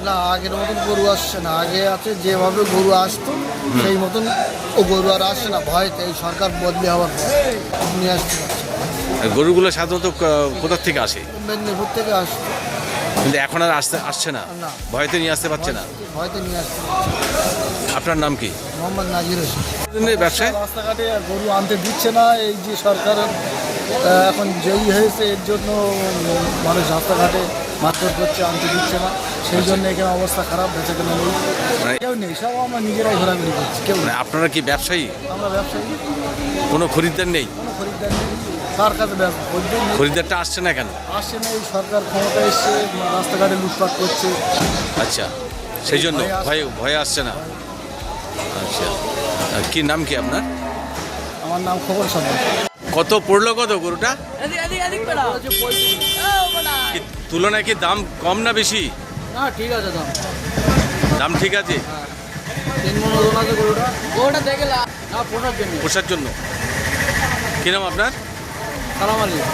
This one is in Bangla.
না, আগের মতন গরু আসছে না। আগে আছে যেভাবে গরু আসতো সেই মতন ও গরু আর আসছে না, ভয়তে এই সরকার বদলি হওয়ার পর নিয়ে আসতে পারছে না। গরুগুলো সাধারণত কোথা থেকে আসে? মেদিনীপুর থেকে আসতো, কিন্তু এখন আর আসছে না, না। ভয়তে নিয়ে আসতে পারছে না। ভয়তে নিয়ে আসতে পারছে আপনার নাম কি? না। মোহাম্মদ নাজির হোসেন। ব্যবসায় রাস্তাঘাটে গরু আনতে দিচ্ছে না, এই যে সরকার এখন জয়ী হয়েছে এর জন্য মানুষ রাস্তাঘাটে মারধর করছে, আনতে দিচ্ছে না, সেই জন্য এখানে অবস্থা খারাপ, বেঁচে কেনা নেই, মানে- কেউ নেই, সব আমরা নিজেরাই ঘোরাঘুরি করছি, কেউ মানে নেই। আপনারা কি ব্যবসায়ী? আমরা ব্যবসায়ী, কোনো খরিদ্দার নেই? কোনো খরিদ্দার নেই, কার কাছে খরিদ্দার নেই, খরিদ্দারটা আসছে না কেন? আসছে না। এই সরকার ক্ষমতা এসছে, রাস্তাঘাটে লুটপাট করছে। আচ্ছা, সেই জন্য ভয়ে আসছে না। আচ্ছা, আর কি নাম কি আপনার? আমার নাম খবর সন্ধ্যা। কত পড়লো কত গরুটা? কি তুলনায় কি দাম কম না বেশি? না, ঠিক আছে দাম, দাম ঠিক আছে 3 মণ ওজন আছে গরুটা। গরুটা দেখে না, পোষার জন্য। পোষার জন্য। কি নাম আপনার? সালাম আলাইকুম।